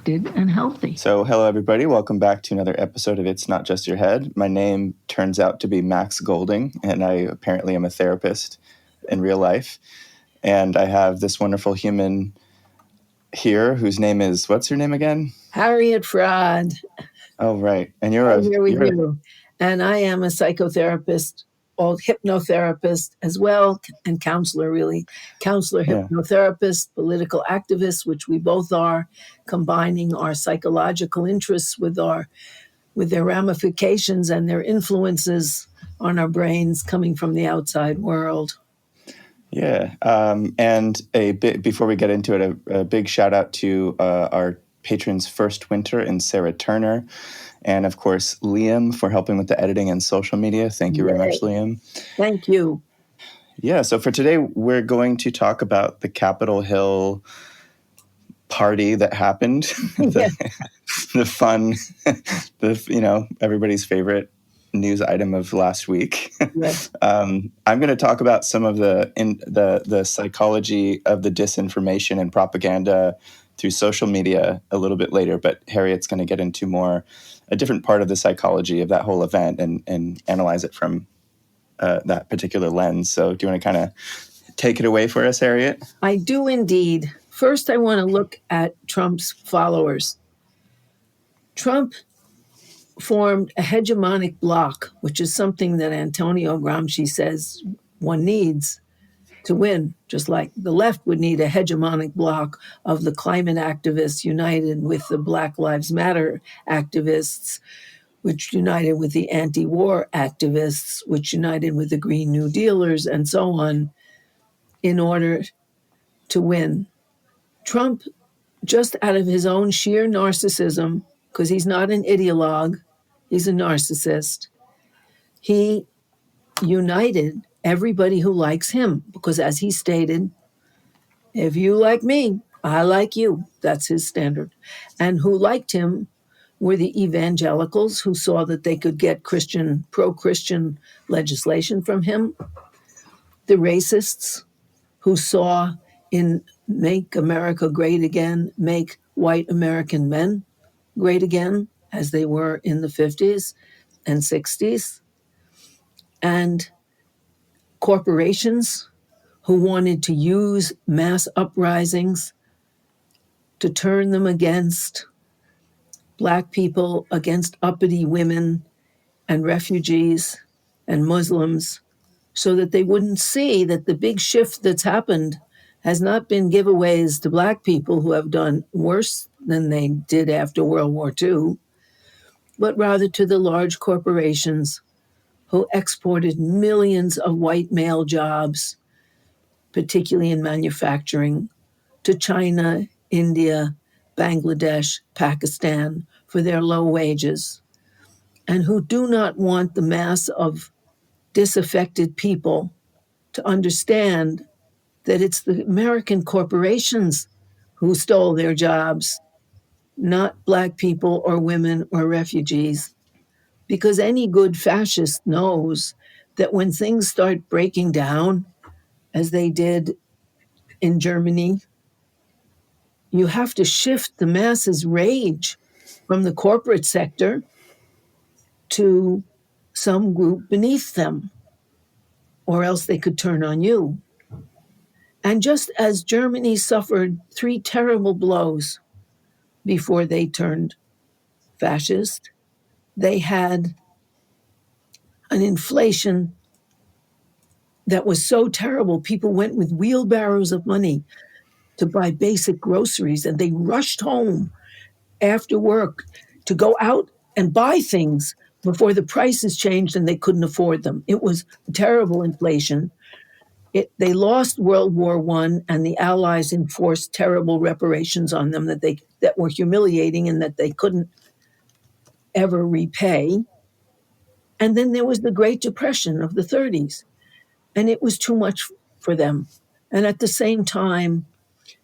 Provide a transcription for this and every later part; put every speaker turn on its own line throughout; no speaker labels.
connected and healthy.
So, hello, everybody. Welcome back to another episode of It's Not Just Your Head. My name turns out to be Max Golding, and I apparently am a therapist in real life. And I have this wonderful human here whose name is, what's her name again?
Harriet Fraud.
Oh, right. And you're
here with you. And I am a psychotherapist, old hypnotherapist as well, and counselor, really. Counselor, hypnotherapist, political activist, which we both are, combining our psychological interests with their ramifications and their influences on our brains coming from the outside world.
Yeah. And before we get into it, a big shout out to our patrons First Winter and Sarah Turner. And of course, Liam for helping with the editing and social media. Thank you very much, Liam.
Thank you.
Yeah. So for today, we're going to talk about the Capitol Hill party that happened. The fun, everybody's favorite news item of last week.
Yes.
I'm going to talk about some of the psychology of the disinformation and propaganda through social media a little bit later, but Harriet's going to get into a different part of the psychology of that whole event and analyze it from that particular lens. So do you want to kind of take it away for us, Harriet?
I do indeed. First, I want to look at Trump's followers. Trump formed a hegemonic bloc, which is something that Antonio Gramsci says one needs to win, just like the left would need a hegemonic bloc of the climate activists united with the Black Lives Matter activists, which united with the anti-war activists, which united with the Green New Dealers, and so on, in order to win. Trump, just out of his own sheer narcissism, because he's not an ideologue, he's a narcissist, he united everybody who likes him, because as he stated, if you like me, I like you. That's his standard. And who liked him were the evangelicals who saw that they could get pro-Christian legislation from him, the racists who saw in Make America Great Again, make white American men great again, as they were in the 50s and 60s, and corporations who wanted to use mass uprisings to turn them against Black people, against uppity women and refugees and Muslims, so that they wouldn't see that the big shift that's happened has not been giveaways to Black people who have done worse than they did after World War II, but rather to the large corporations who exported millions of white male jobs, particularly in manufacturing, to China, India, Bangladesh, Pakistan for their low wages, and who do not want the mass of disaffected people to understand that it's the American corporations who stole their jobs, not Black people or women or refugees. Because any good fascist knows that when things start breaking down, as they did in Germany, you have to shift the masses' rage from the corporate sector to some group beneath them, or else they could turn on you. And just as Germany suffered 3 terrible blows before they turned fascist, they had an inflation that was so terrible. People went with wheelbarrows of money to buy basic groceries, and they rushed home after work to go out and buy things before the prices changed and they couldn't afford them. It was terrible inflation. They lost World War I, and the Allies enforced terrible reparations on them that were humiliating and that they couldn't ever repay. And then there was the Great Depression of the 30s, and it was too much for them. And at the same time,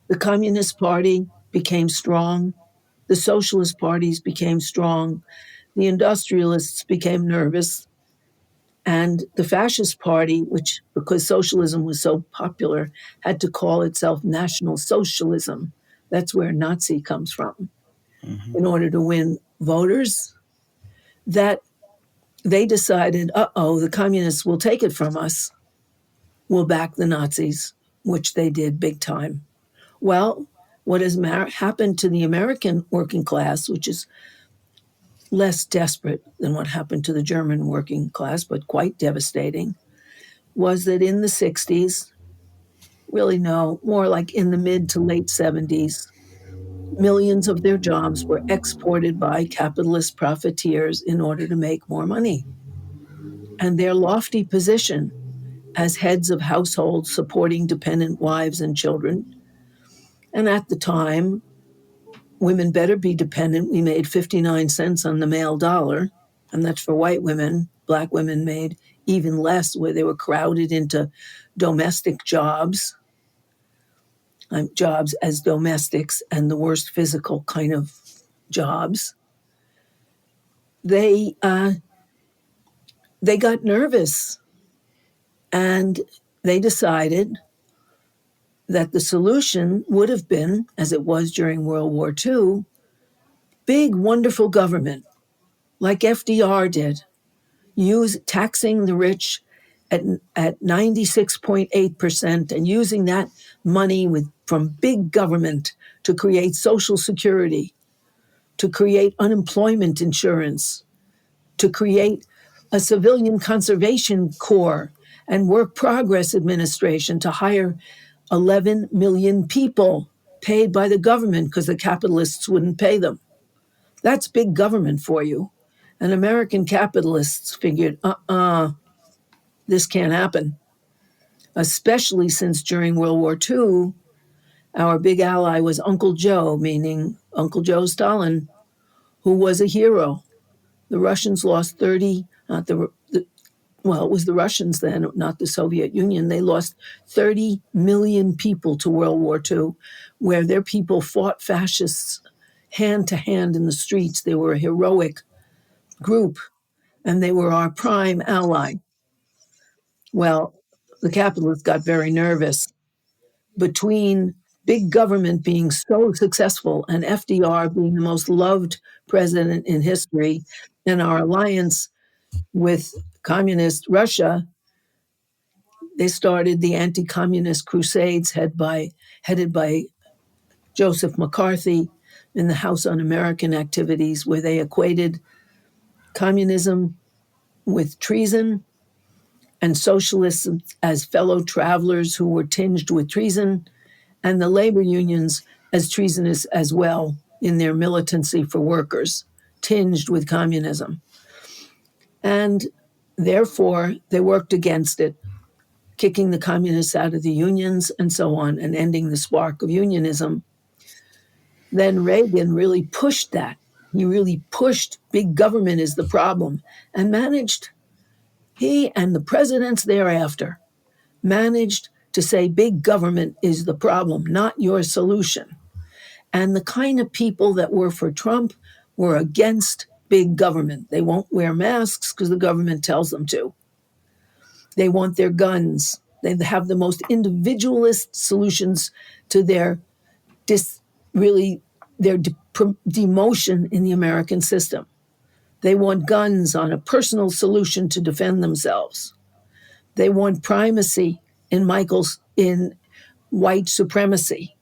the Communist Party became strong, the Socialist parties became strong, the industrialists became nervous, and the Fascist Party, which, because socialism was so popular, had to call itself National Socialism. That's where Nazi comes from. in order to win voters, that they decided, the communists will take it from us. We'll back the Nazis, which they did big time. Well, what has happened to the American working class, which is less desperate than what happened to the German working class, but quite devastating, was that in the 60s, really no, more like in the mid to late 70s, millions of their jobs were exported by capitalist profiteers in order to make more money. And their lofty position as heads of households supporting dependent wives and children, and at the time, women better be dependent. We made 59 cents on the male dollar, and that's for white women. Black women made even less, where they were crowded into domestic jobs, jobs as domestics, and the worst physical kind of jobs. They got nervous, and they decided that the solution would have been, as it was during World War II, big, wonderful government, like FDR did, taxing the rich at 96.8% and using that money from big government to create Social Security, to create unemployment insurance, to create a civilian conservation corps and work progress administration, to hire 11 million people paid by the government because the capitalists wouldn't pay them. That's big government for you. And American capitalists figured, this can't happen, especially since during World War II, our big ally was Uncle Joe, meaning Uncle Joe Stalin, who was a hero. The Russians lost 30, it was the Russians then, not the Soviet Union. They lost 30 million people to World War II, where their people fought fascists hand to hand in the streets. They were a heroic group, and they were our prime ally. Well, the capitalists got very nervous. Between big government being so successful and FDR being the most loved president in history, and our alliance with communist Russia, they started the anti-communist crusades headed by Joseph McCarthy in the House Un-American Activities, where they equated communism with treason and socialists as fellow travelers who were tinged with treason, and the labor unions as treasonous as well in their militancy for workers, tinged with communism. And therefore, they worked against it, kicking the communists out of the unions and so on, and ending the spark of unionism. Then Reagan really pushed that. He really pushed big government is the problem, and he and the presidents thereafter managed to say big government is the problem, not your solution. And the kind of people that were for Trump were against big government. They won't wear masks because the government tells them to. They want their guns. They have the most individualist solutions to their demotion in the American system. They want guns on a personal solution to defend themselves. They want primacy in white supremacy.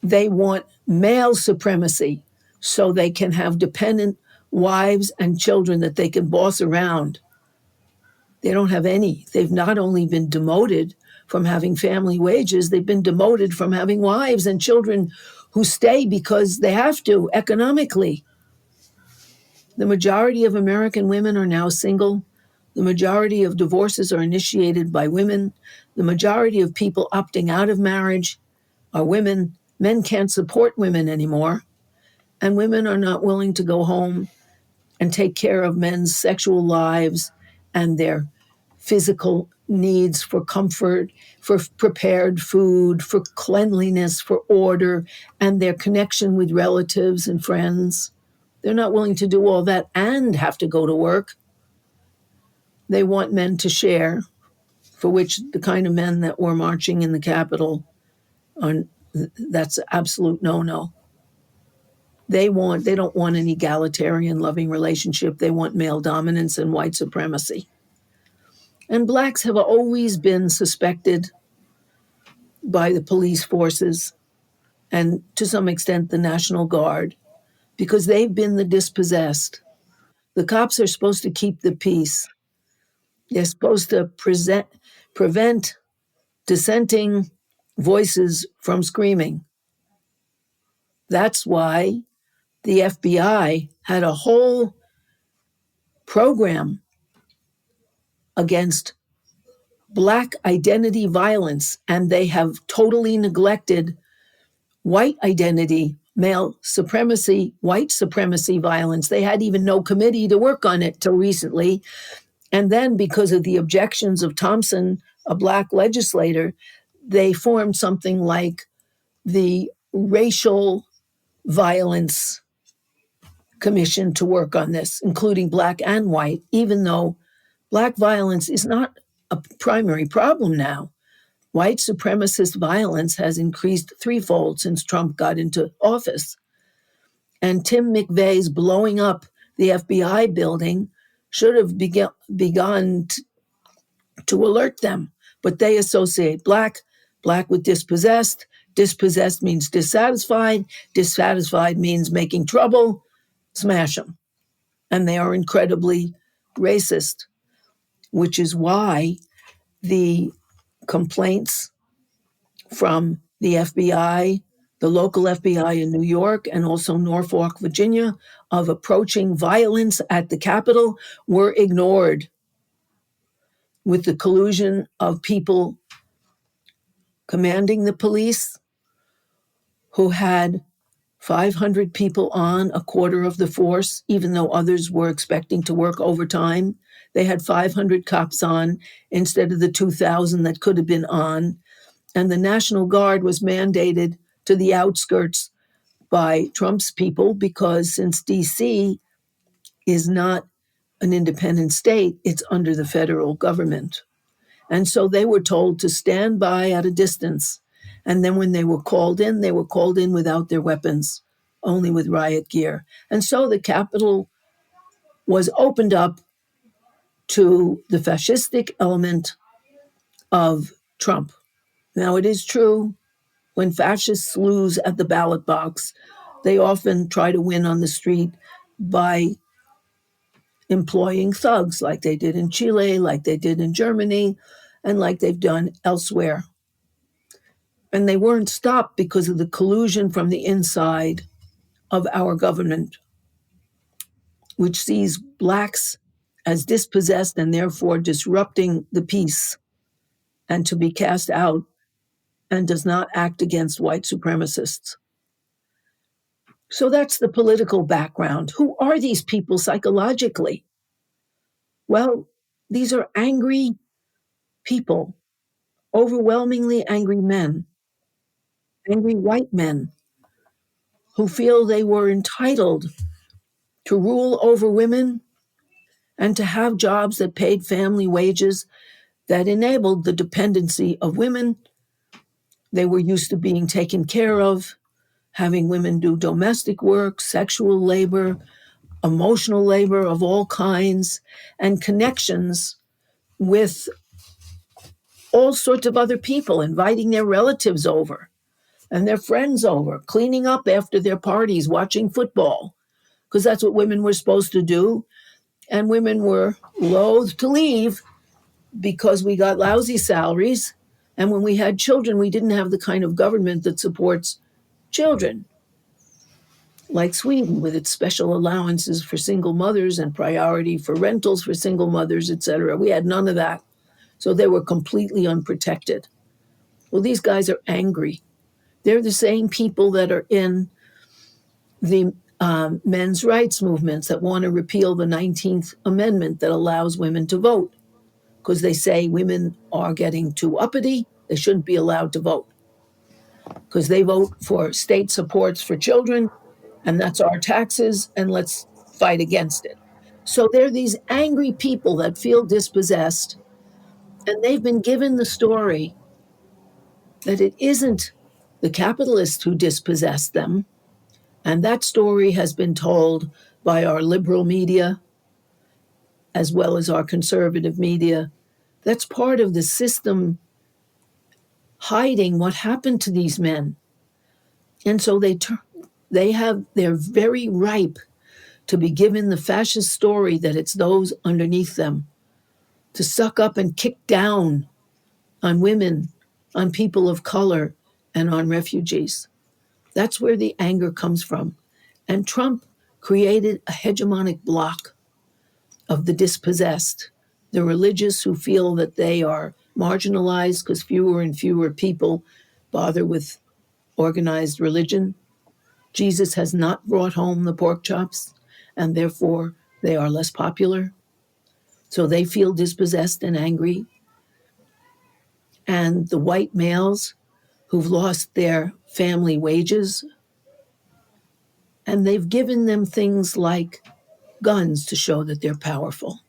They want male supremacy so they can have dependent wives and children that they can boss around. They don't have any. They've not only been demoted from having family wages, they've been demoted from having wives and children who stay because they have to economically. The majority of American women are now single. The majority of divorces are initiated by women. The majority of people opting out of marriage are women. Men can't support women anymore. And women are not willing to go home and take care of men's sexual lives and their physical needs for comfort, for prepared food, for cleanliness, for order, and their connection with relatives and friends. They're not willing to do all that and have to go to work. They want men to share, for which the kind of men that were marching in the Capitol, that's absolute no-no. They don't want an egalitarian, loving relationship. They want male dominance and white supremacy. And blacks have always been suspected by the police forces and to some extent the National Guard because they've been the dispossessed. The cops are supposed to keep the peace. They're supposed to prevent dissenting voices from screaming. That's why the FBI had a whole program against Black identity violence, and they have totally neglected white identity, male supremacy, white supremacy violence. They had even no committee to work on it till recently. And then, because of the objections of Thompson, a Black legislator, they formed something like the Racial Violence Commission to work on this, including Black and white, even though Black violence is not a primary problem now. White supremacist violence has increased threefold since Trump got into office. And Tim McVeigh's blowing up the FBI building should have begun to alert them. But they associate black with dispossessed. Dispossessed means dissatisfied. Dissatisfied means making trouble. Smash them. And they are incredibly racist, which is why the complaints from the FBI, the local FBI in New York, and also Norfolk, Virginia, of approaching violence at the Capitol were ignored with the collusion of people commanding the police who had 500 people on, a quarter of the force, even though others were expecting to work overtime. They had 500 cops on instead of the 2,000 that could have been on. And the National Guard was mandated to the outskirts by Trump's people because since D.C. is not an independent state, it's under the federal government. And so they were told to stand by at a distance. And then when they were called in without their weapons, only with riot gear. And so the Capitol was opened up to the fascistic element of Trump. Now, it is true, when fascists lose at the ballot box, they often try to win on the street by employing thugs like they did in Chile, like they did in Germany, and like they've done elsewhere. And they weren't stopped because of the collusion from the inside of our government, which sees blacks as dispossessed and therefore disrupting the peace and to be cast out and does not act against white supremacists. So that's the political background. Who are these people psychologically? Well, these are angry people, overwhelmingly angry men, angry white men who feel they were entitled to rule over women and to have jobs that paid family wages that enabled the dependency of women. They were used to being taken care of, having women do domestic work, sexual labor, emotional labor of all kinds, and connections with all sorts of other people, inviting their relatives over and their friends over, cleaning up after their parties, watching football, because that's what women were supposed to do. And women were loath to leave because we got lousy salaries. And when we had children, we didn't have the kind of government that supports children, like Sweden, with its special allowances for single mothers and priority for rentals for single mothers, etc. We had none of that. So they were completely unprotected. Well, these guys are angry. They're the same people that are in the men's rights movements that want to repeal the 19th Amendment that allows women to vote, because they say women are getting too uppity. They shouldn't be allowed to vote because they vote for state supports for children, and that's our taxes, and let's fight against it. So they're these angry people that feel dispossessed, and they've been given the story that it isn't the capitalists who dispossess them, And that story has been told by our liberal media as well as our conservative media. That's part of the system hiding what happened to these men. And so they're very ripe to be given the fascist story that it's those underneath them, to suck up and kick down on women, on people of color, and on refugees. That's where the anger comes from. And Trump created a hegemonic bloc of the dispossessed, the religious who feel that they are marginalized because fewer and fewer people bother with organized religion. Jesus has not brought home the pork chops, and therefore they are less popular. So they feel dispossessed and angry. And the white males who've lost their family wages, and they've given them things like guns to show that they're powerful,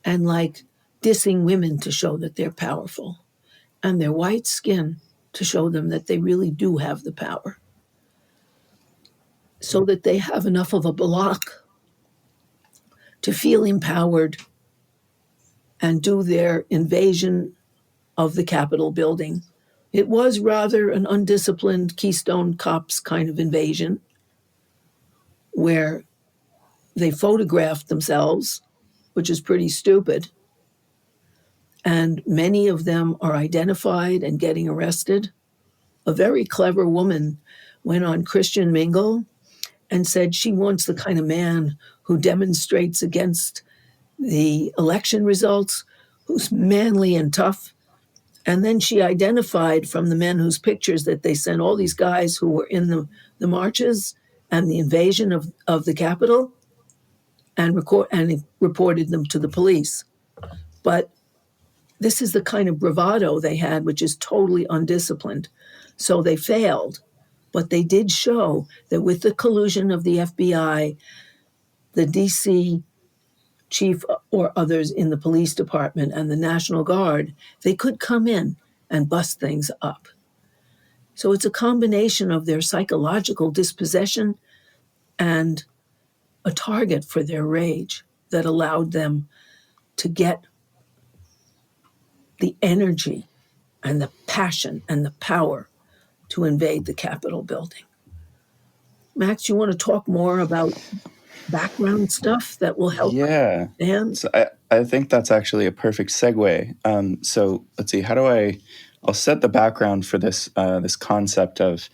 and like dissing women to show that they're powerful, and their white skin to show them that they really do have the power, so that they have enough of a block to feel empowered and do their invasion of the Capitol building. It was rather an undisciplined Keystone Cops kind of invasion where they photographed themselves, which is pretty stupid. And many of them are identified and getting arrested. A very clever woman went on Christian Mingle and said she wants the kind of man who demonstrates against the election results, who's manly and tough. And then she identified from the men whose pictures that they sent all these guys who were in the marches and the invasion of the Capitol and reported them to the police. But this is the kind of bravado they had, which is totally undisciplined. So they failed. But they did show that with the collusion of the FBI, the DC chief or others in the police department and the National Guard, they could come in and bust things up. So it's a combination of their psychological dispossession and a target for their rage that allowed them to get the energy and the passion and the power to invade the Capitol building. Max, you want to talk more about background stuff that will help
Yeah.
understand?
So I think that's actually a perfect segue. So let's see, I'll set the background for this concept of,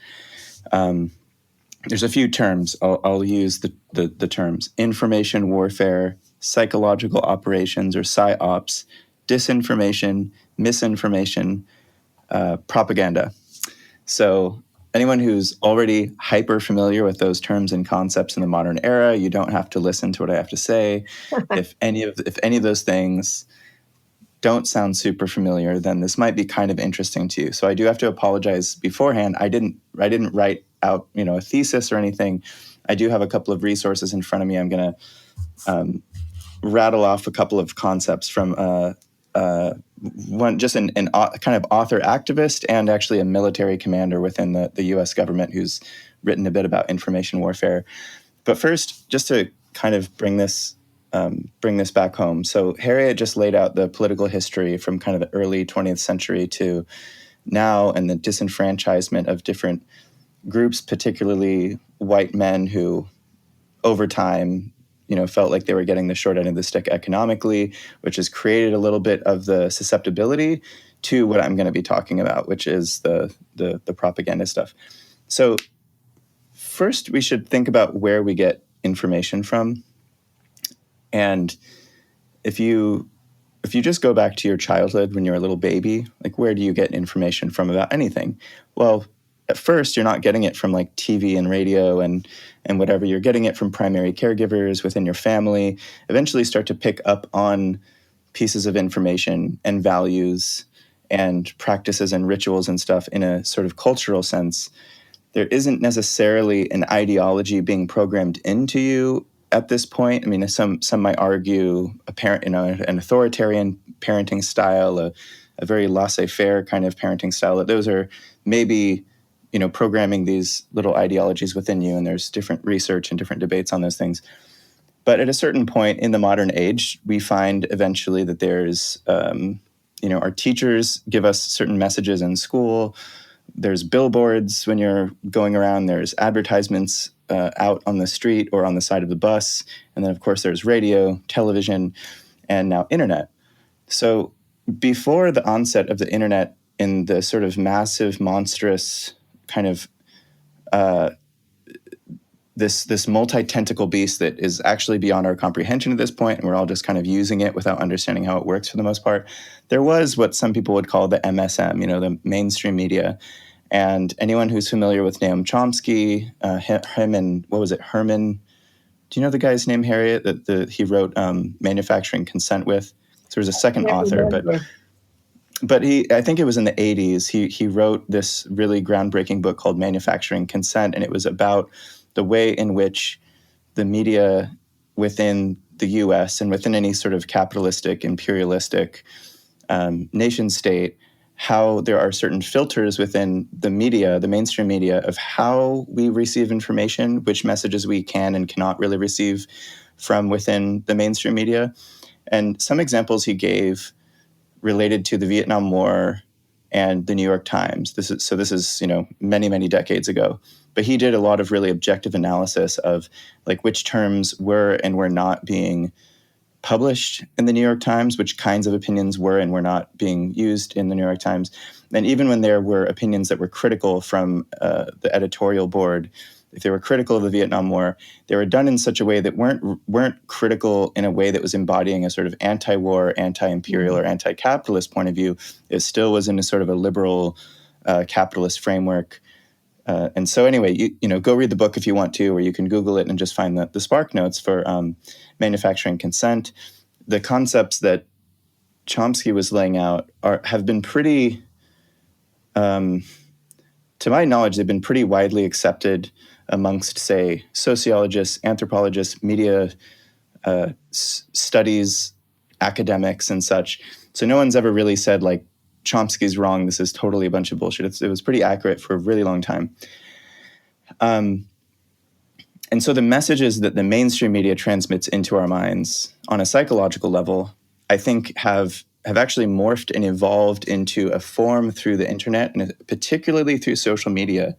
there's a few terms. I'll use the terms information warfare, psychological operations or psyops, disinformation, misinformation, propaganda. So anyone who's already hyper familiar with those terms and concepts in the modern era, you don't have to listen to what I have to say. If any of those things don't sound super familiar, then this might be kind of interesting to you. So I do have to apologize beforehand. I didn't write out a thesis or anything. I do have a couple of resources in front of me. I'm going to rattle off a couple of concepts from one, just an kind of author activist and actually a military commander within the U.S. government who's written a bit about information warfare. But first, just to kind of bring this back home. So Harriet just laid out the political history from kind of the early 20th century to now and the disenfranchisement of different groups, particularly white men who over time felt like they were getting the short end of the stick economically, which has created a little bit of the susceptibility to what I'm going to be talking about, which is the propaganda stuff. So first, we should think about where we get information from. And if you just go back to your childhood when you're a little baby, like where do you get information from about anything? Well, at first, you're not getting it from like TV and radio and whatever. You're getting it from primary caregivers within your family. Eventually start to pick up on pieces of information and values and practices and rituals and stuff in a sort of cultural sense. There isn't necessarily an ideology being programmed into you at this point. I mean, some might argue an authoritarian parenting style, a very laissez-faire kind of parenting style. Those are maybe programming these little ideologies within you, and there's different research and different debates on those things. But at a certain point in the modern age, we find eventually that there's, our teachers give us certain messages in school. There's billboards when you're going around. There's advertisements out on the street or on the side of the bus. And then, of course, there's radio, television, and now internet. So before the onset of the internet in the sort of massive, monstrous kind of this multi-tentacle beast that is actually beyond our comprehension at this point, and we're all just kind of using it without understanding how it works for the most part, there was what some people would call the MSM, the mainstream media. And anyone who's familiar with Noam Chomsky, him and, what was it, Herman, do you know the guy's name, Harriet, that he wrote Manufacturing Consent with? So there's a second author, but I think it was in the 80s, he wrote this really groundbreaking book called Manufacturing Consent, and it was about the way in which the media within the US and within any sort of capitalistic, imperialistic nation state, how there are certain filters within the media, the mainstream media, of how we receive information, which messages we can and cannot really receive from within the mainstream media. And some examples he gave related to the Vietnam War and the New York Times. This is many, many decades ago. But he did a lot of really objective analysis of like which terms were and were not being published in the New York Times, which kinds of opinions were and were not being used in the New York Times. And even when there were opinions that were critical from the editorial board, if they were critical of the Vietnam War, they were done in such a way that weren't critical in a way that was embodying a sort of anti-war, anti-imperial, or anti-capitalist point of view. It still was in a sort of a liberal capitalist framework. And so anyway, you go read the book if you want to, or you can Google it and just find the Spark Notes for Manufacturing Consent. The concepts that Chomsky was laying out have been pretty, to my knowledge, they've been pretty widely accepted amongst, say, sociologists, anthropologists, media studies, academics, and such. So no one's ever really said, like, Chomsky's wrong, this is totally a bunch of bullshit. It was pretty accurate for a really long time. And so the messages that the mainstream media transmits into our minds on a psychological level, I think have actually morphed and evolved into a form through the internet, and particularly through social media,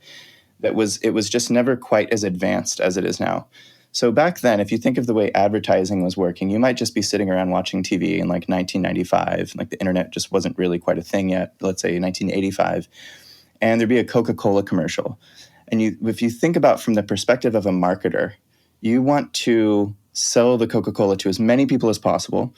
it was just never quite as advanced as it is now. So back then, if you think of the way advertising was working, you might just be sitting around watching TV in like 1995, like the internet just wasn't really quite a thing yet, let's say 1985, and there'd be a Coca-Cola commercial. And if you think about from the perspective of a marketer, you want to sell the Coca-Cola to as many people as possible,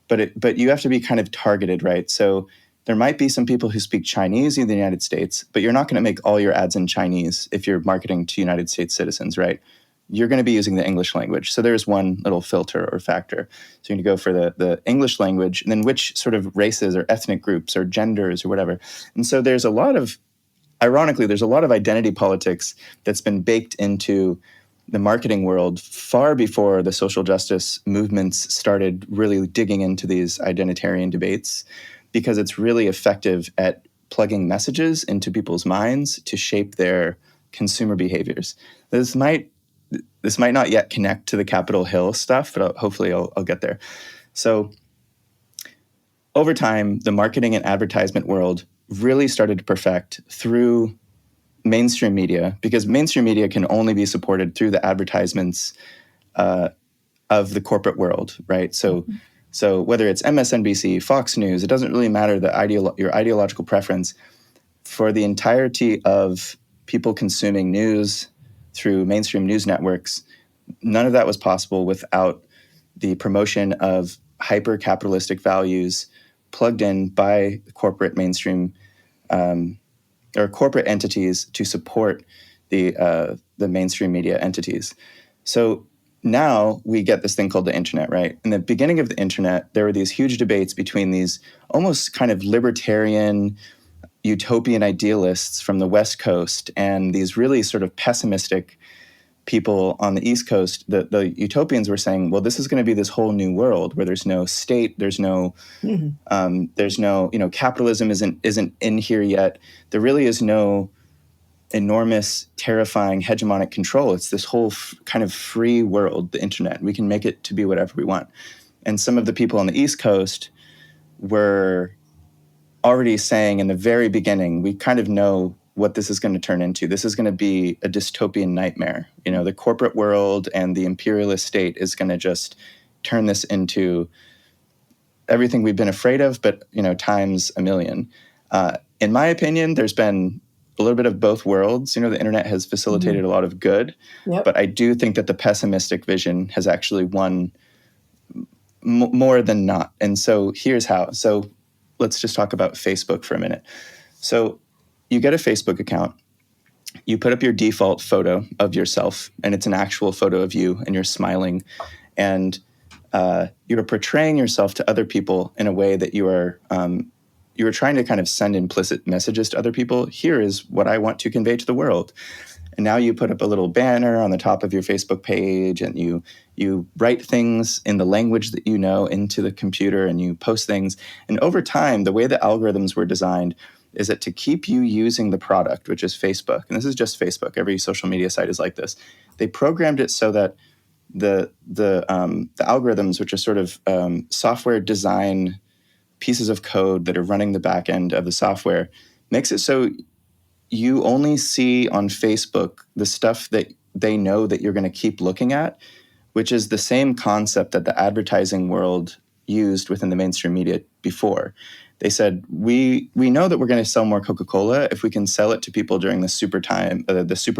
but you have to be kind of targeted, right? So there might be some people who speak Chinese in the United States, but you're not going to make all your ads in Chinese if you're marketing to United States citizens, right? You're going to be using the English language. So there's one little filter or factor. So you need to go for the English language, and then which sort of races or ethnic groups or genders or whatever. And so ironically, there's a lot of identity politics that's been baked into the marketing world far before the social justice movements started really digging into these identitarian debates, because it's really effective at plugging messages into people's minds to shape their consumer behaviors. This might not yet connect to the Capitol Hill stuff, but hopefully I'll get there. So over time, the marketing and advertisement world really started to perfect through mainstream media, because mainstream media can only be supported through the advertisements of the corporate world, right? So whether it's MSNBC, Fox News, it doesn't really matter your ideological preference. For the entirety of people consuming news through mainstream news networks, none of that was possible without the promotion of hyper-capitalistic values plugged in by corporate mainstream or corporate entities to support the mainstream media entities. So now we get this thing called the internet, right? In the beginning of the internet, there were these huge debates between these almost kind of libertarian, utopian idealists from the West Coast and these really sort of pessimistic people on the East Coast. The utopians were saying, well, this is going to be this whole new world where there's no state, there's no, capitalism isn't in here yet. There really is no enormous, terrifying, hegemonic control. It's this whole kind of free world, the internet. We can make it to be whatever we want. And some of the people on the East Coast were already saying in the very beginning, we kind of know what this is going to turn into. This is going to be a dystopian nightmare. You know, the corporate world and the imperialist state is going to just turn this into everything we've been afraid of, but, you know, times a million. In my opinion, there's been a little bit of both worlds. You know, the internet has facilitated a lot of good, but I do think that the pessimistic vision has actually won more than not. And so here's how. So let's just talk about Facebook for a minute. So you get a Facebook account, you put up your default photo of yourself, and it's an actual photo of you, and you're smiling, and you're portraying yourself to other people in a way that you are trying to kind of send implicit messages to other people. Here is what I want to convey to the world. And now you put up a little banner on the top of your Facebook page, and you write things in the language that you know into the computer, and you post things. And over time, the way the algorithms were designed is that to keep you using the product, which is Facebook, and this is just Facebook, every social media site is like this. They programmed it so that the algorithms, which are sort of software design pieces of code that are running the back end of the software, makes it so you only see on Facebook the stuff that they know that you're going to keep looking at, which is the same concept that the advertising world used within the mainstream media before. They said, we know that we're going to sell more Coca-Cola if we can sell it to people during the Super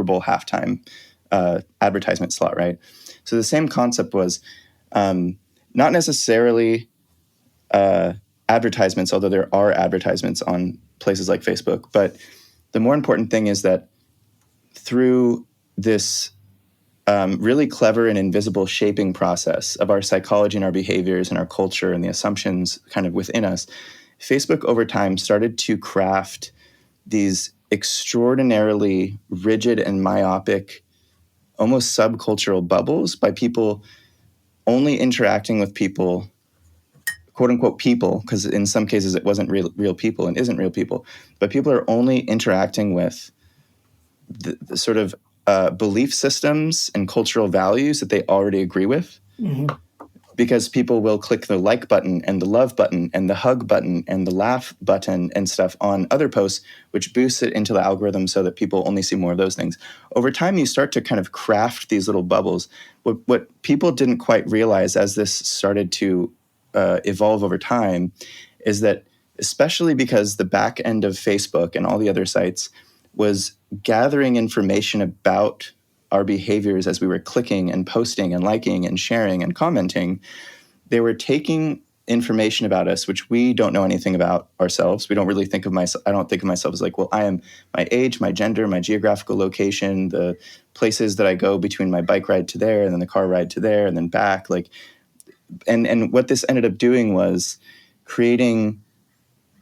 Bowl halftime advertisement slot, right? So the same concept was not necessarily advertisements, although there are advertisements on places like Facebook, but the more important thing is that through this really clever and invisible shaping process of our psychology and our behaviors and our culture and the assumptions kind of within us, Facebook over time started to craft these extraordinarily rigid and myopic, almost subcultural bubbles by people only interacting with people, quote unquote people, because in some cases it wasn't real people and isn't real people, but people are only interacting with the sort of belief systems and cultural values that they already agree with. Mm-hmm. Because people will click the like button and the love button and the hug button and the laugh button and stuff on other posts, which boosts it into the algorithm so that people only see more of those things. Over time, you start to kind of craft these little bubbles. What people didn't quite realize as this started to evolve over time is that, especially because the back end of Facebook and all the other sites was gathering information about our behaviors as we were clicking and posting and liking and sharing and commenting, they were taking information about us, which we don't know anything about ourselves. We don't really think of myself. I don't think of myself as like, well, I am my age, my gender, my geographical location, the places that I go between my bike ride to there and then the car ride to there and then back. Like, and what this ended up doing was creating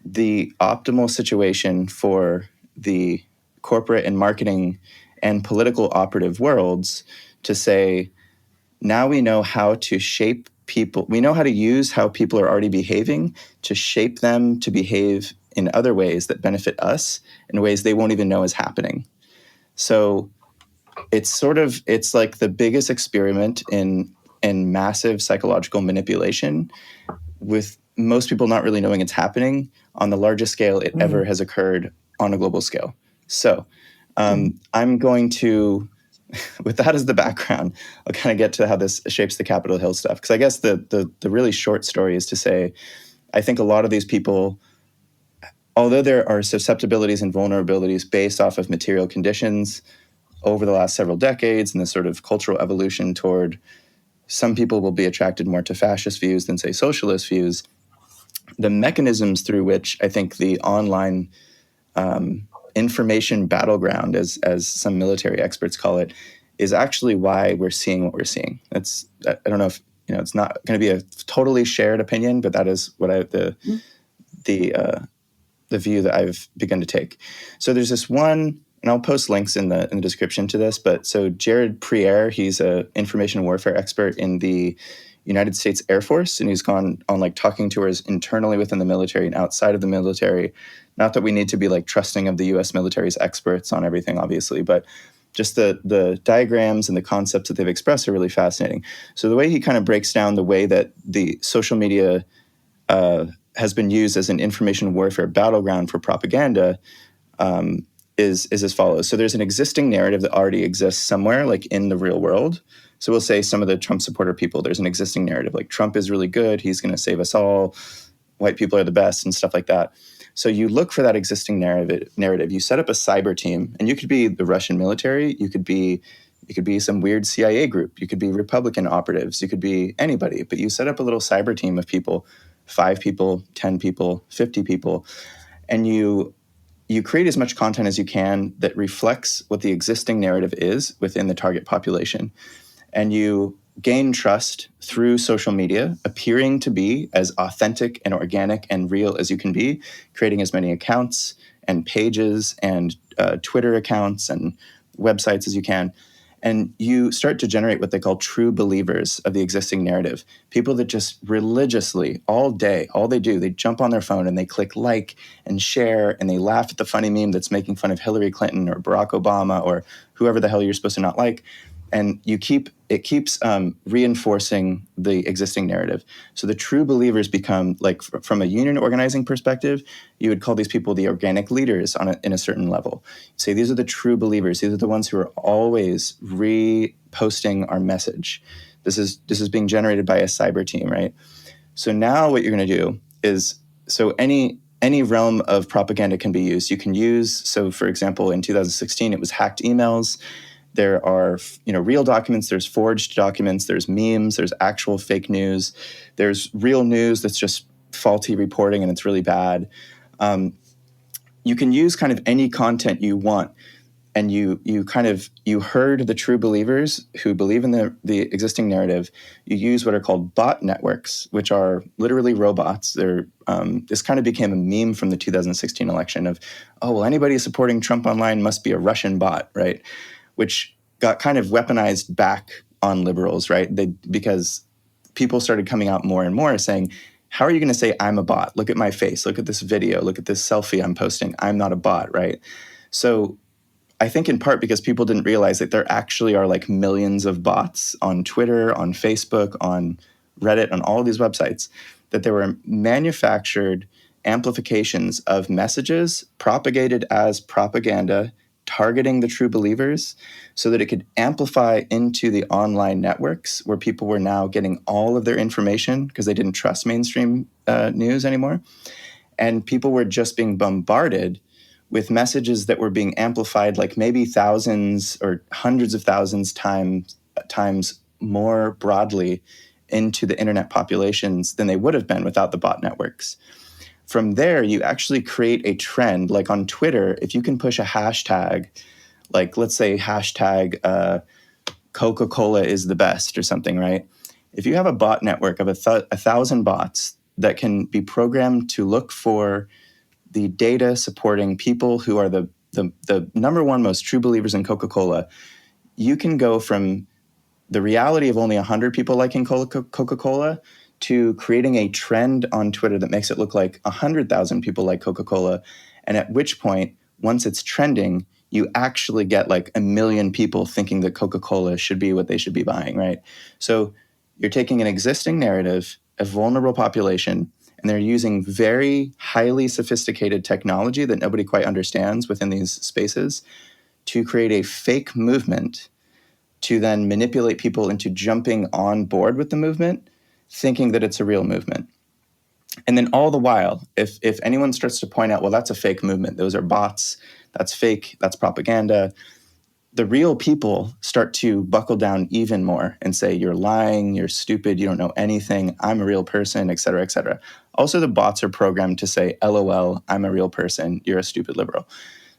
the optimal situation for the corporate and marketing and political operative worlds to say, now we know how to shape people. We know how to use how people are already behaving to shape them to behave in other ways that benefit us in ways they won't even know is happening. So it's like the biggest experiment in massive psychological manipulation, with most people not really knowing it's happening on the largest scale it ever has occurred on a global scale. So I'm going to, with that as the background, I'll kind of get to how this shapes the Capitol Hill stuff. Because I guess the really short story is to say, I think a lot of these people, although there are susceptibilities and vulnerabilities based off of material conditions over the last several decades and this sort of cultural evolution toward some people will be attracted more to fascist views than, say, socialist views, the mechanisms through which I think the online information battleground, as some military experts call it, is actually why we're seeing what we're seeing. I don't know if, it's not going to be a totally shared opinion, but that is what the view that I've begun to take. So there's this one, and I'll post links in the description to this, but so Jared Priere, he's an information warfare expert in the United States Air Force, and he's gone on like talking tours internally within the military and outside of the military. Not that we need to be like trusting of the U.S. military's experts on everything, obviously, but just the diagrams and the concepts that they've expressed are really fascinating. So the way he kind of breaks down the way that the social media has been used as an information warfare battleground for propaganda is as follows. So there's an existing narrative that already exists somewhere, like in the real world. So we'll say some of the Trump supporter people, there's an existing narrative, like Trump is really good, he's going to save us all, white people are the best, and stuff like that. So you look for that existing narrative. You set up a cyber team, and you could be the Russian military, you could be some weird CIA group, you could be Republican operatives, you could be anybody, but you set up a little cyber team of people, 5 people, 10 people, 50 people, and you create as much content as you can that reflects what the existing narrative is within the target population. And you gain trust through social media, appearing to be as authentic and organic and real as you can be, creating as many accounts and pages and Twitter accounts and websites as you can. And you start to generate what they call true believers of the existing narrative. People that just religiously, all day, all they do, they jump on their phone and they click like and share and they laugh at the funny meme that's making fun of Hillary Clinton or Barack Obama or whoever the hell you're supposed to not like. And it keeps reinforcing the existing narrative. So the true believers become, like, from a union organizing perspective, you would call these people the organic leaders in a certain level. Say these are the true believers. These are the ones who are always reposting our message. This is being generated by a cyber team, right? So now what you're going to do is, so any realm of propaganda can be used. You can use, so for example, in 2016, it was hacked emails. There are, real documents, there's forged documents, there's memes, there's actual fake news, there's real news that's just faulty reporting and it's really bad. You can use kind of any content you want, and you herd the true believers who believe in the existing narrative. You use what are called bot networks, which are literally robots. This kind of became a meme from the 2016 election of, oh, well, anybody supporting Trump online must be a Russian bot, right? Which got kind of weaponized back on liberals, right? Because people started coming out more and more saying, how are you going to say I'm a bot? Look at my face. Look at this video. Look at this selfie I'm posting. I'm not a bot, right? So I think in part because people didn't realize that there actually are like millions of bots on Twitter, on Facebook, on Reddit, on all of these websites, that there were manufactured amplifications of messages propagated as propaganda targeting the true believers so that it could amplify into the online networks where people were now getting all of their information because they didn't trust mainstream news anymore. And people were just being bombarded with messages that were being amplified like maybe thousands or hundreds of thousands times more broadly into the internet populations than they would have been without the bot networks. From there, you actually create a trend. Like on Twitter, if you can push a hashtag, like let's say hashtag Coca-Cola is the best or something, right? If you have a bot network of 1,000 bots that can be programmed to look for the data supporting people who are the number one most true believers in Coca-Cola, you can go from the reality of only 100 people liking Coca-Cola to creating a trend on Twitter that makes it look like 100,000 people like Coca-Cola. And at which point, once it's trending, you actually get like 1 million people thinking that Coca-Cola should be what they should be buying, right? So you're taking an existing narrative, a vulnerable population, and they're using very highly sophisticated technology that nobody quite understands within these spaces to create a fake movement to then manipulate people into jumping on board with the movement, thinking that it's a real movement. And then all the while, if anyone starts to point out, well, that's a fake movement, those are bots, that's fake, that's propaganda, the real people start to buckle down even more and say, you're lying, you're stupid, you don't know anything, I'm a real person, et cetera, et cetera. Also, the bots are programmed to say, LOL, I'm a real person, you're a stupid liberal.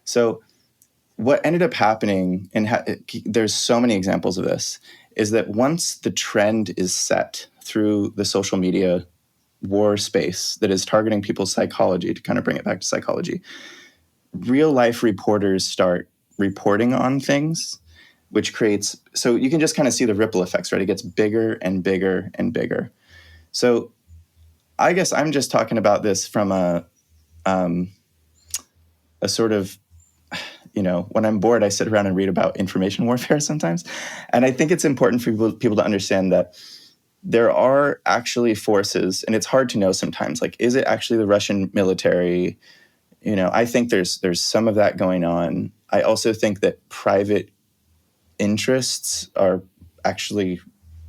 So what ended up happening, and there's so many examples of this, is that once the trend is set through the social media war space that is targeting people's psychology, to kind of bring it back to psychology, real life reporters start reporting on things which creates, so you can just kind of see the ripple effects, right? It gets bigger and bigger and bigger. So I guess I'm just talking about this from a sort of, when I'm bored, I sit around and read about information warfare sometimes. And I think it's important for people to understand that there are actually forces, and it's hard to know sometimes, like, is it actually the Russian military? I think there's some of that going on. I also think that private interests are actually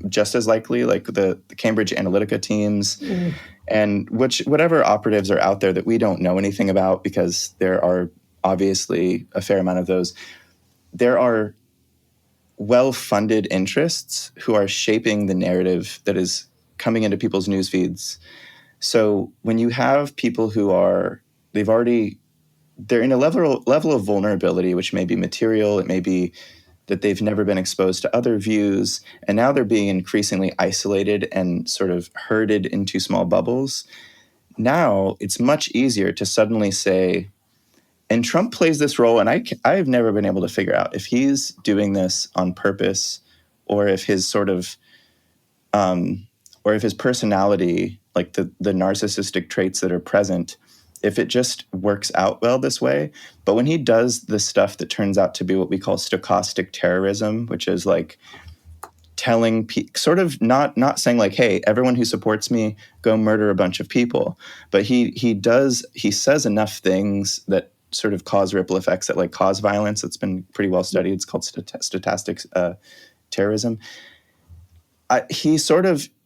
just as likely, like the Cambridge Analytica teams, and whatever operatives are out there that we don't know anything about, because there are obviously a fair amount of those. There are well-funded interests who are shaping the narrative that is coming into people's news feeds. So when you have people who they're in a level of vulnerability, which may be material, it may be that they've never been exposed to other views, and now they're being increasingly isolated and sort of herded into small bubbles. Now it's much easier to suddenly say, and Trump plays this role, and I've never been able to figure out if he's doing this on purpose, or if his sort of, or if his personality, like the narcissistic traits that are present, if it just works out well this way. But when he does the stuff that turns out to be what we call stochastic terrorism, which is like telling sort of not saying like, hey, everyone who supports me, go murder a bunch of people. But he says enough things that sort of cause ripple effects that like cause violence. It's been pretty well studied. It's called stochastic terrorism.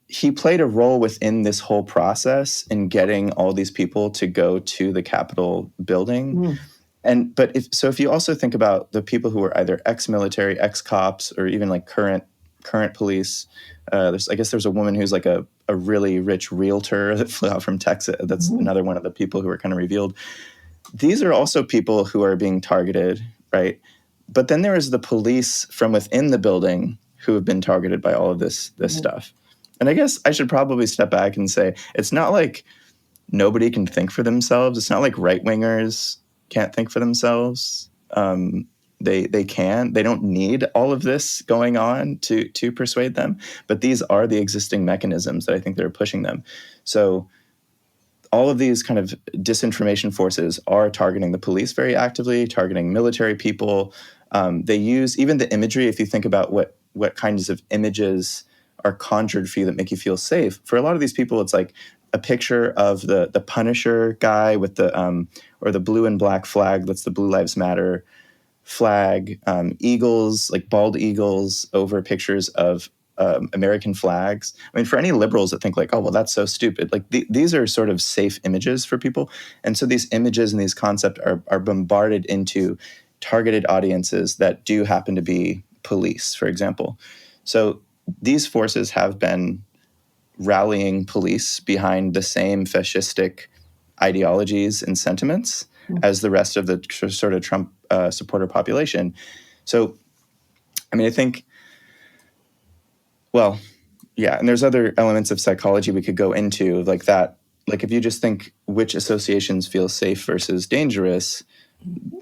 He played a role within this whole process in getting all these people to go to the Capitol building. But if you also think about the people who are either ex-military, ex-cops, or even like current police, I guess there's a woman who's like a really rich realtor that flew out from Texas. That's another one of the people who were kind of revealed. These are also people who are being targeted, right? But then there is the police from within the building who have been targeted by all of this stuff. And I guess I should probably step back and say, it's not like nobody can think for themselves. It's not like right-wingers can't think for themselves. They can. They don't need all of this going on to persuade them. But these are the existing mechanisms that I think that are pushing them. So all of these kind of disinformation forces are targeting the police very actively, targeting military people. They use even the imagery. If you think about what kinds of images are conjured for you that make you feel safe, for a lot of these people, it's like a picture of the Punisher guy with or the blue and black flag. That's the Blue Lives Matter flag. Eagles, like bald eagles, over pictures of American flags. I mean, for any liberals that think like, oh, well, that's so stupid. Like these are sort of safe images for people. And so these images and these concepts are bombarded into targeted audiences that do happen to be police, for example. So these forces have been rallying police behind the same fascistic ideologies and sentiments as the rest of the sort of Trump supporter population. So, I mean, I think, well, yeah, and there's other elements of psychology we could go into, like that. Like if you just think which associations feel safe versus dangerous,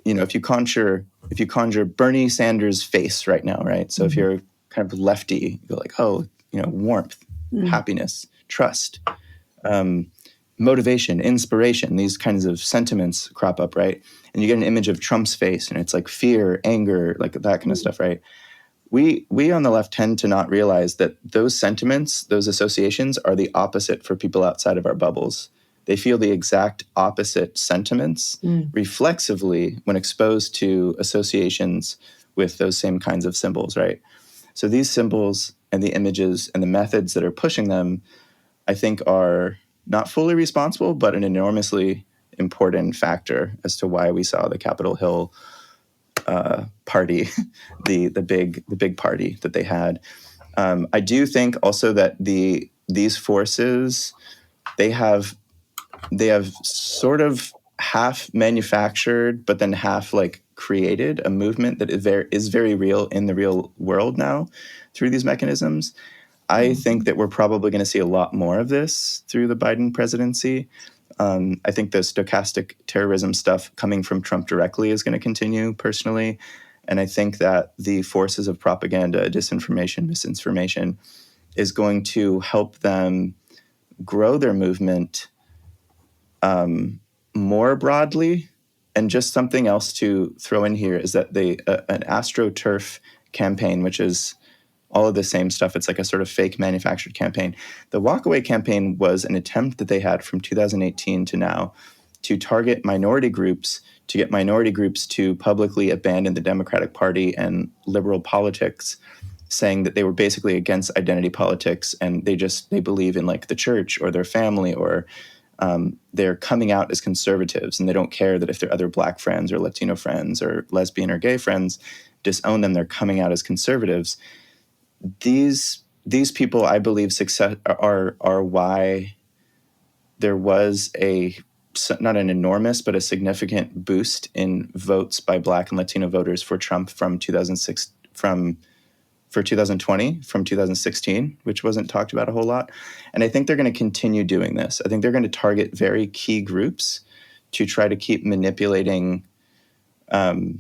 if you conjure Bernie Sanders' face right now, right? So if you're kind of lefty, you go like, oh, warmth, happiness, trust, motivation, inspiration, these kinds of sentiments crop up, right? And you get an image of Trump's face, and it's like fear, anger, like that kind of stuff, right? We on the left tend to not realize that those sentiments, those associations, are the opposite for people outside of our bubbles. They feel the exact opposite sentiments reflexively when exposed to associations with those same kinds of symbols, right? So these symbols and the images and the methods that are pushing them, I think, are not fully responsible, but an enormously important factor as to why we saw the Capitol Hill party, the big party that they had. I do think also that these forces, they have sort of half manufactured, but then half like created a movement that is very real in the real world now through these mechanisms. I think that we're probably going to see a lot more of this through the Biden presidency. I think the stochastic terrorism stuff coming from Trump directly is going to continue personally. And I think that the forces of propaganda, disinformation, misinformation is going to help them grow their movement more broadly. And just something else to throw in here is that an AstroTurf campaign, which is all of the same stuff. It's like a sort of fake manufactured campaign. The Walkaway campaign was an attempt that they had from 2018 to now to target minority groups, to get minority groups to publicly abandon the Democratic Party and liberal politics, saying that they were basically against identity politics and they believe in like the church or their family, or they're coming out as conservatives, and they don't care that if their other Black friends or Latino friends or lesbian or gay friends disown them, they're coming out as conservatives. These people, I believe, are why there was not an enormous but a significant boost in votes by Black and Latino voters for Trump from 2020 from 2016, which wasn't talked about a whole lot. And I think they're going to continue doing this. I think they're going to target very key groups to try to keep manipulating. I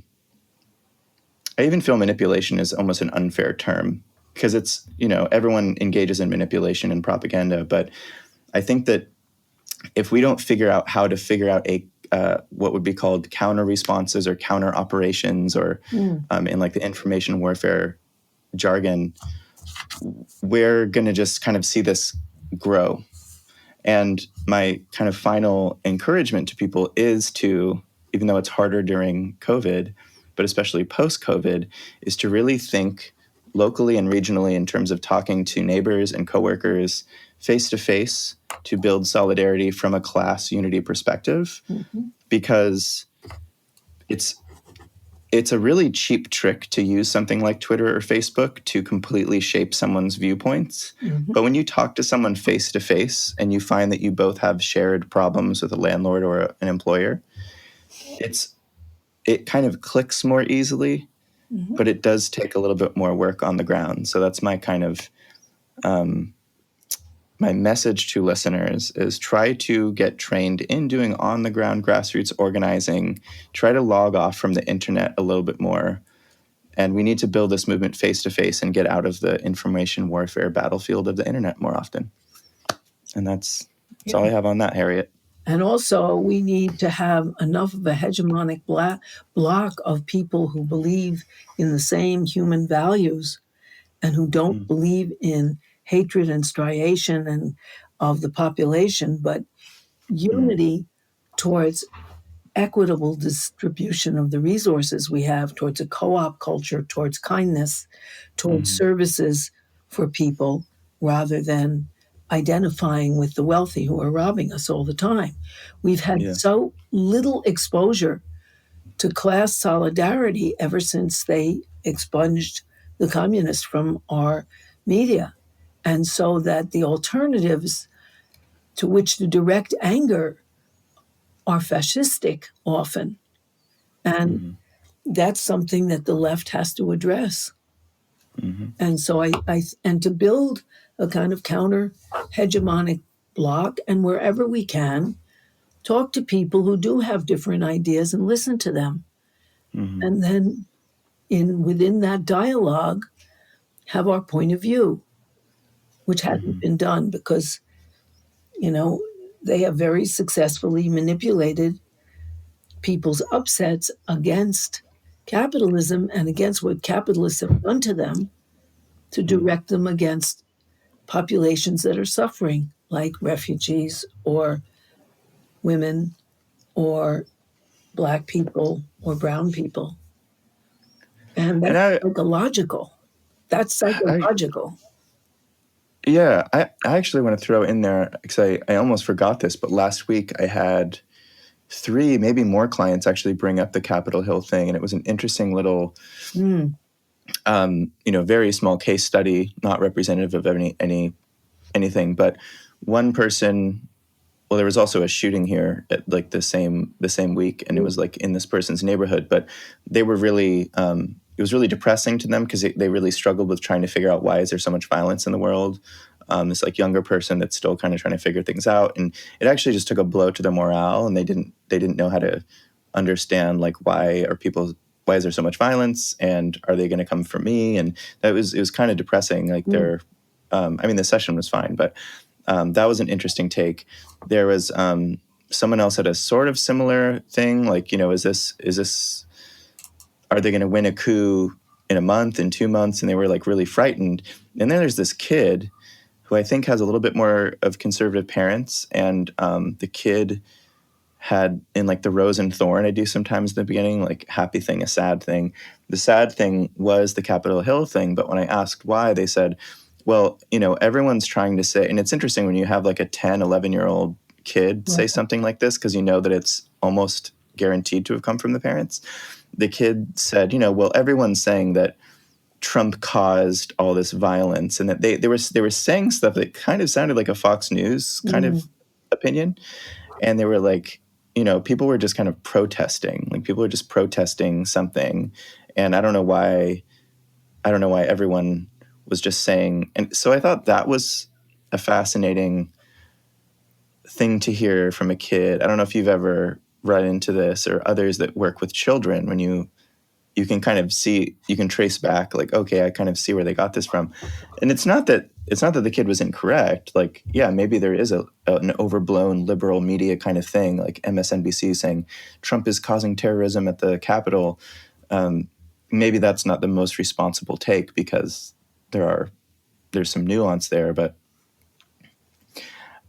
even feel manipulation is almost an unfair term, because it's, everyone engages in manipulation and propaganda. But I think that if we don't figure out how to figure out what would be called counter responses or counter operations, or in like the information warfare jargon, we're going to just kind of see this grow. And my kind of final encouragement to people is to, even though it's harder during COVID, but especially post-COVID, is to really think locally and regionally in terms of talking to neighbors and coworkers face-to-face to build solidarity from a class unity perspective, because it's a really cheap trick to use something like Twitter or Facebook to completely shape someone's viewpoints. But when you talk to someone face-to-face and you find that you both have shared problems with a landlord or an employer, it kind of clicks more easily, but it does take a little bit more work on the ground. So that's my kind of my message to listeners is try to get trained in doing on-the-ground grassroots organizing. Try to log off from the internet a little bit more. And we need to build this movement face-to-face and get out of the information warfare battlefield of the internet more often. And that's all I have on that, Harriet.
And also, we need to have enough of a hegemonic block of people who believe in the same human values and who don't believe in hatred and striation and of the population, but unity towards equitable distribution of the resources we have, towards a co-op culture, towards kindness, towards services for people, rather than identifying with the wealthy who are robbing us all the time. We've had so little exposure to class solidarity ever since they expunged the communists from our media. And so that the alternatives to which to direct anger are fascistic often. And that's something that the left has to address. And so and to build a kind of counter hegemonic bloc, and wherever we can, talk to people who do have different ideas and listen to them. And then within that dialogue, have our point of view, which hadn't been done because, they have very successfully manipulated people's upsets against capitalism and against what capitalists have done to them to direct them against populations that are suffering, like refugees or women or Black people or brown people. And that's psychological. That's psychological.
I actually want to throw in there, because I almost forgot this, but last week I had 3, maybe more clients actually bring up the Capitol Hill thing, and it was an interesting little, very small case study, not representative of anything. But one person, well, there was also a shooting here at like the same week, and it was like in this person's neighborhood. But they were really, it was really depressing to them because they really struggled with trying to figure out why is there so much violence in the world. This like younger person that's still kind of trying to figure things out, and it actually just took a blow to their morale, and they didn't know how to understand like why are people why is there so much violence? And are they going to come for me? And it was kind of depressing. Like the session was fine, but that was an interesting take. There was someone else had a sort of similar thing. Like, is this, are they going to win a coup in a month, in 2 months? And they were like really frightened. And then there's this kid who I think has a little bit more of conservative parents. And the kid had in like the rose and thorn I do sometimes in the beginning, like happy thing, a sad thing. The sad thing was the Capitol Hill thing. But when I asked why, they said, well, everyone's trying to say, and it's interesting when you have like a 10, 11-year-old kid say something like this, because that it's almost guaranteed to have come from the parents. The kid said, well, everyone's saying that Trump caused all this violence, and that they were saying stuff that kind of sounded like a Fox News kind of opinion. And they were like, people were just kind of protesting, like people were just protesting something. And I don't know why everyone was just saying. And so I thought that was a fascinating thing to hear from a kid. I don't know if you've ever run into this or others that work with children, when you can kind of see, you can trace back, like, okay, I kind of see where they got this from. And it's not that the kid was incorrect. Like, yeah, maybe there is an overblown liberal media kind of thing, like MSNBC saying Trump is causing terrorism at the Capitol. Maybe that's not the most responsible take, because there's some nuance there. But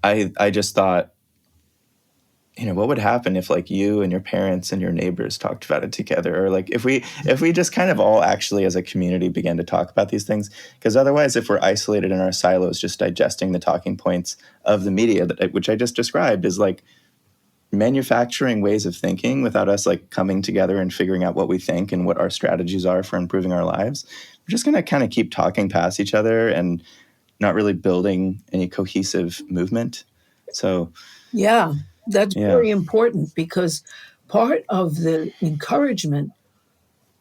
I just thought, what would happen if like you and your parents and your neighbors talked about it together? Or like if we just kind of all actually as a community began to talk about these things? Because otherwise, if we're isolated in our silos, just digesting the talking points of the media, which I just described, is like manufacturing ways of thinking without us like coming together and figuring out what we think and what our strategies are for improving our lives. We're just going to kind of keep talking past each other and not really building any cohesive movement. So
yeah, that's very important, because part of the encouragement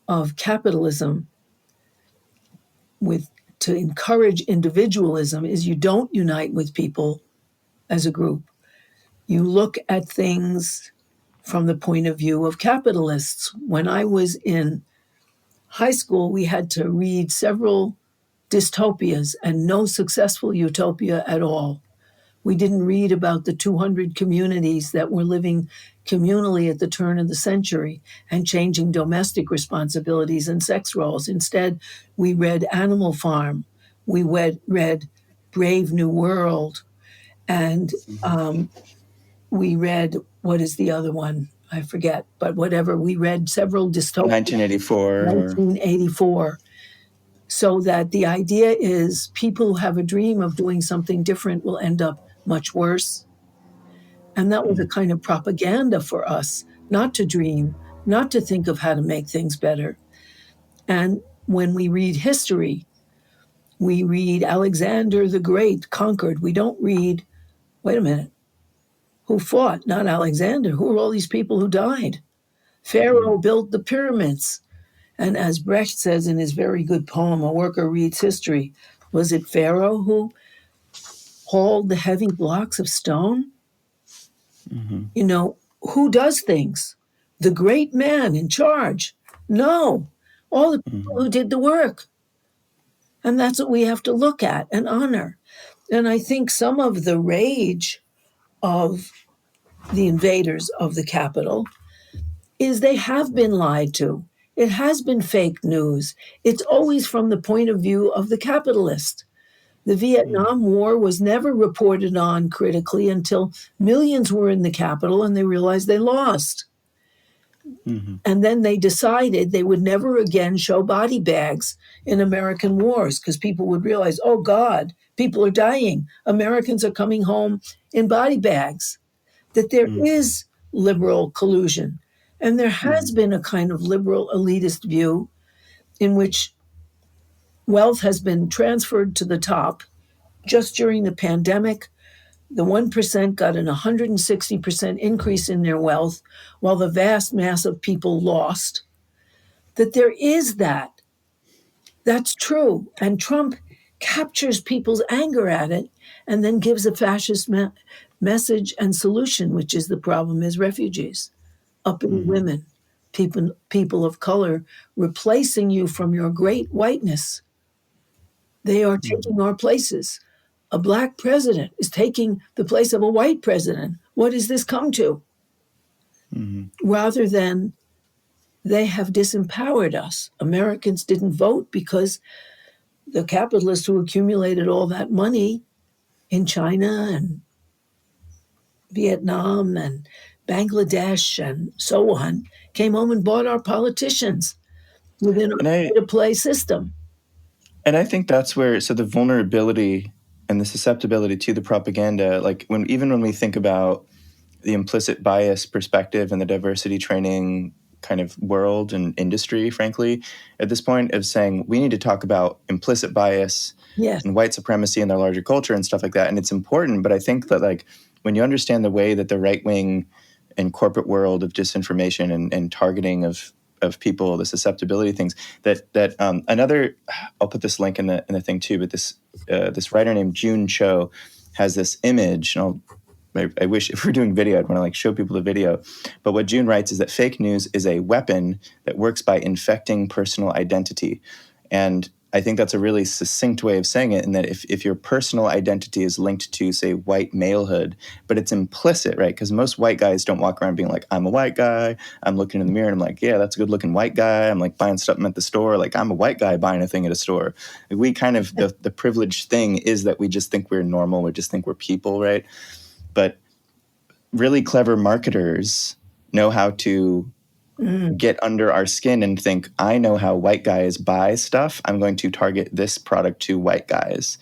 of capitalism to encourage individualism is you don't unite with people as a group. You look at things from the point of view of capitalists. When I was in high school, we had to read several dystopias and no successful utopia at all. We didn't read about the 200 communities that were living communally at the turn of the century and changing domestic responsibilities and sex roles. Instead, we read Animal Farm, we read Brave New World, and we read, what is the other one? I forget, but whatever. We read several dystopias.
1984.
1984. So that the idea is people who have a dream of doing something different will end up much worse. And that was a kind of propaganda for us, not to dream, not to think of how to make things better. And when we read history, we read Alexander the Great conquered. We don't read, wait a minute, who fought? Not Alexander. Who are all these people who died? Pharaoh built the pyramids. And as Brecht says in his very good poem, A Worker Reads History, was it Pharaoh who hauled the heavy blocks of stone? Who does things? The great man in charge? No, all the people who did the work. And that's what we have to look at and honor. And I think some of the rage of the invaders of the Capitol is they have been lied to. It has been fake news. It's always from the point of view of the capitalist. The Vietnam War was never reported on critically until millions were in the Capitol and they realized they lost. And then they decided they would never again show body bags in American wars, because people would realize, oh God, people are dying. Americans are coming home in body bags. That there is liberal collusion. And there has been a kind of liberal elitist view in which wealth has been transferred to the top. Just during the pandemic, the 1% got an 160% increase in their wealth, while the vast mass of people lost. That there is that. That's true. And Trump captures people's anger at it and then gives a fascist message and solution, which is the problem is refugees, uppity women, people of color, replacing you from your great whiteness. They are taking our places. A black president is taking the place of a white president. What does this come to? Rather than they have disempowered us. Americans didn't vote because the capitalists who accumulated all that money in China and Vietnam and Bangladesh and so on came home and bought our politicians within a
And I
pay-to-play system.
and I think that's where so the vulnerability and the susceptibility to the propaganda, like when we think about the implicit bias perspective and the diversity training kind of world and industry, frankly, at this point of saying we need to talk about implicit bias
Yes.
and white supremacy in the larger culture and stuff like that. And it's important, but I think that like when you understand the way that the right wing and corporate world of disinformation and targeting of people, the susceptibility things that another, I'll put this link in the thing too, but this writer named Joohn Choe has this image, and I wish if we're doing video, I'd want to like show people the video. But what Joohn writes is that fake news is a weapon that works by infecting personal identity. And I think that's a really succinct way of saying it, in that if your personal identity is linked to, say, white malehood, but it's implicit, right? Because most white guys don't walk around being like, I'm a white guy. I'm looking in the mirror and I'm like, yeah, that's a good looking white guy. I'm like buying something at the store. Like I'm a white guy buying a thing at a store. We kind of, the privileged thing is that we just think we're normal. We just think we're people, right? But really clever marketers know how to get under our skin and think, I know how white guys buy stuff. I'm going to target this product to white guys.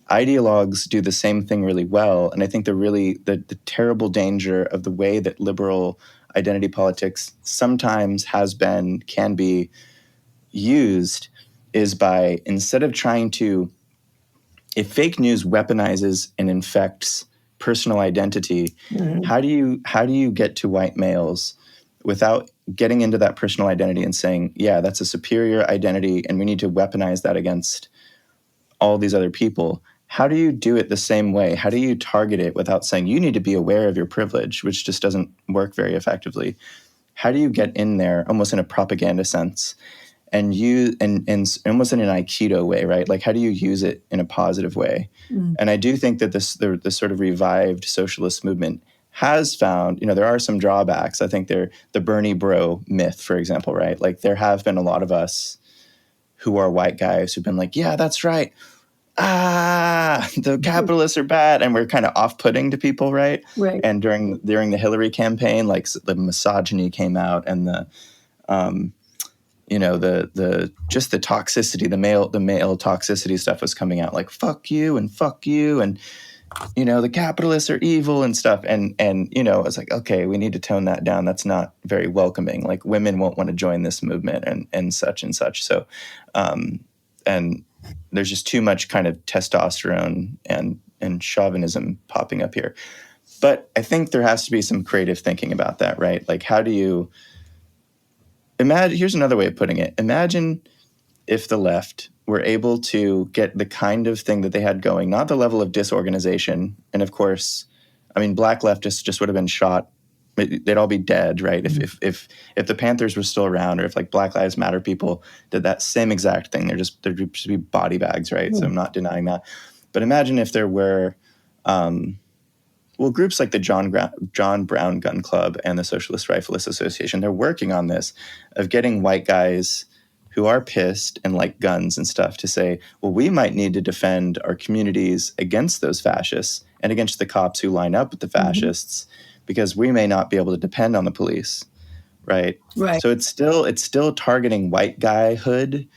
Ideologues do the same thing really well. And I think the terrible danger of the way that liberal identity politics sometimes can be used is by, instead of trying to, if fake news weaponizes and infects personal identity, how do you get to white males without getting into that personal identity and saying, yeah, that's a superior identity and we need to weaponize that against all these other people? How do you do it the same way? How do you target it without saying you need to be aware of your privilege, which just doesn't work very effectively? How do you get in there almost in a propaganda sense and almost in an Aikido way, right? Like, how do you use it in a positive way? And I do think that the sort of revived socialist movement has found, there are some drawbacks. I think the Bernie bro myth, for example, right? Like there have been a lot of us who are white guys who've been like, yeah, that's right. The capitalists are bad. And we're kind of off-putting to people, right?
Right.
And during the Hillary campaign, like the misogyny came out and the just the toxicity, the male toxicity stuff was coming out, like fuck you and the capitalists are evil and stuff. And it's like, okay, we need to tone that down. That's not very welcoming. Like women won't want to join this movement and such and such. So, and there's just too much kind of testosterone and chauvinism popping up here. But I think there has to be some creative thinking about that, right? Like how do you imagine, here's another way of putting it. Imagine if the left were able to get the kind of thing that they had going, not the level of disorganization. And of course, I mean, black leftists just would have been shot. They'd all be dead, right? If the Panthers were still around, or if like Black Lives Matter people did that same exact thing, there'd just be body bags, right? So I'm not denying that. But imagine if there were, groups like the John Brown Gun Club and the Socialist Rifleist Association, they're working on this, of getting white guys who are pissed and like guns and stuff to say, well, we might need to defend our communities against those fascists and against the cops who line up with the fascists, because we may not be able to depend on the police, right?
Right.
So it's still targeting white guyhood,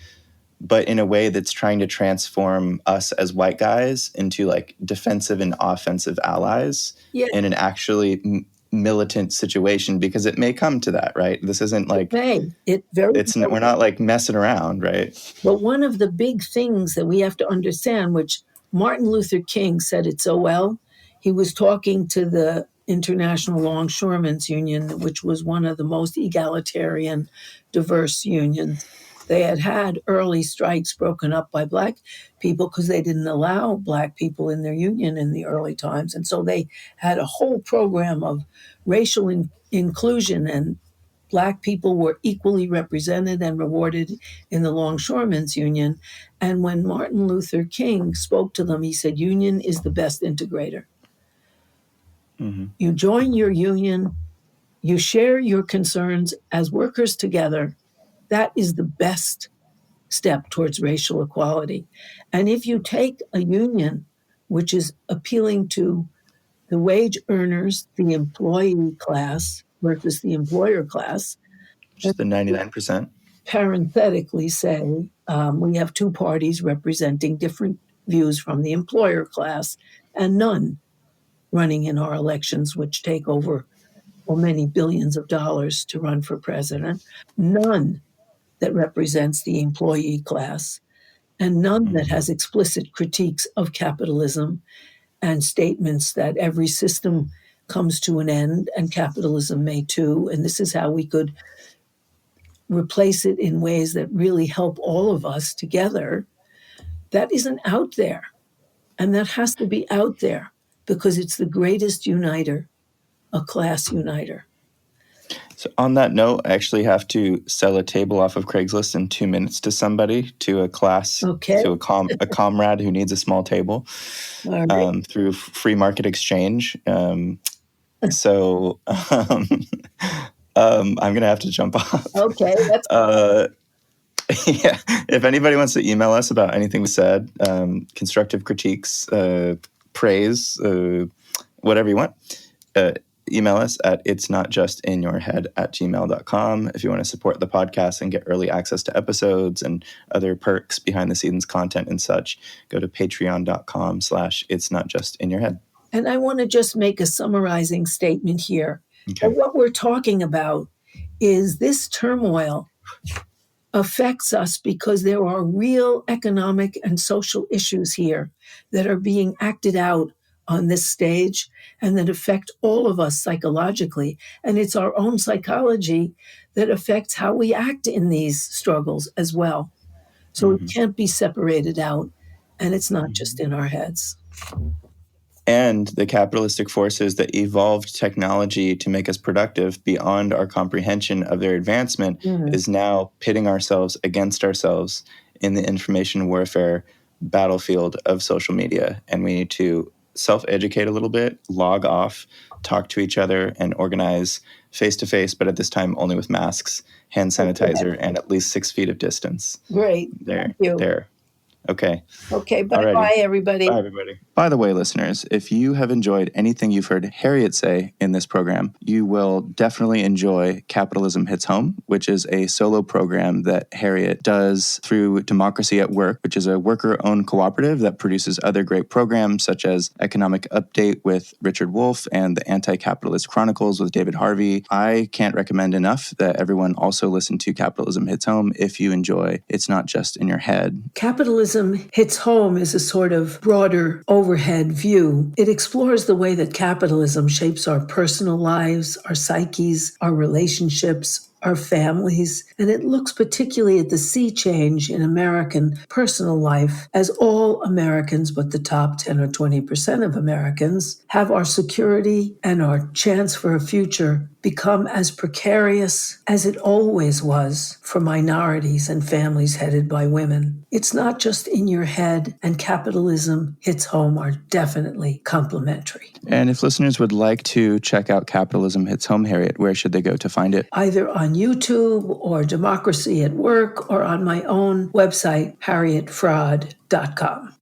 but in a way that's trying to transform us as white guys into like defensive and offensive allies in an actually militant situation, because it may come to that, right? This isn't like we're not like messing around, right?
But one of the big things that we have to understand, which Martin Luther King said it so well, he was talking to the International Longshoremen's Union, which was one of the most egalitarian, diverse unions. They had early strikes broken up by black people because they didn't allow black people in their union in the early times. And so they had a whole program of racial inclusion and Black people were equally represented and rewarded in the Longshoremen's Union. And when Martin Luther King spoke to them, he said, union is the best integrator.
Mm-hmm.
You join your union, you share your concerns as workers together. That is the best step towards racial equality. And if you take a union, which is appealing to the wage earners, the employee class versus the employer class,
Which is the 99%.
parenthetically say we have two parties representing different views from the employer class and none running in our elections, which take over many billions of dollars to run for president, none that represents the employee class, and none that has explicit critiques of capitalism and statements that every system comes to an end and capitalism may too. And this is how we could replace it in ways that really help all of us together. That isn't out there. And that has to be out there because it's the greatest uniter, a class uniter.
So on that note, I actually have to sell a table off of Craigslist in 2 minutes to somebody, to a class,
Okay.
to a comrade who needs a small table, through free market exchange. So I'm going to have to jump off.
Okay. That's
yeah. If anybody wants to email us about anything we said, constructive critiques, praise, whatever you want, email us at itsnotjustinyourhead@gmail.com. If you want to support the podcast and get early access to episodes and other perks, behind the scenes content and such, go to patreon.com/itsnotjustinyourhead.
And I want to just make a summarizing statement here.
Okay.
What we're talking about is this turmoil affects us because there are real economic and social issues here that are being acted out on this stage and that affect all of us psychologically. And it's our own psychology that affects how we act in these struggles as well. So it can't be separated out, and it's not just in our heads.
And the capitalistic forces that evolved technology to make us productive beyond our comprehension of their advancement is now pitting ourselves against ourselves in the information warfare battlefield of social media. And we need to self-educate a little bit, log off, talk to each other, and organize face-to-face, but at this time only with masks, hand sanitizer, and at least 6 feet of distance.
Great.
There.
Thank you.
There. Okay.
Okay, bye-bye, everybody.
Bye, everybody. By the way, listeners, if you have enjoyed anything you've heard Harriet say in this program, you will definitely enjoy Capitalism Hits Home, which is a solo program that Harriet does through Democracy at Work, which is a worker-owned cooperative that produces other great programs such as Economic Update with Richard Wolff and the Anti-Capitalist Chronicles with David Harvey. I can't recommend enough that everyone also listen to Capitalism Hits Home if you enjoy It's Not Just in Your Head.
Capitalism Hits Home is a sort of broader overhead view. It explores the way that capitalism shapes our personal lives, our psyches, our relationships, our families, and it looks particularly at the sea change in American personal life as all Americans, but the top 10 or 20% of Americans, have our security and our chance for a future become as precarious as it always was for minorities and families headed by women. It's not just in your head, and Capitalism Hits Home are definitely complementary.
And if listeners would like to check out Capitalism Hits Home, Harriet, where should they go to find it?
Either on YouTube or Democracy at Work or on my own website, harrietfraud.com.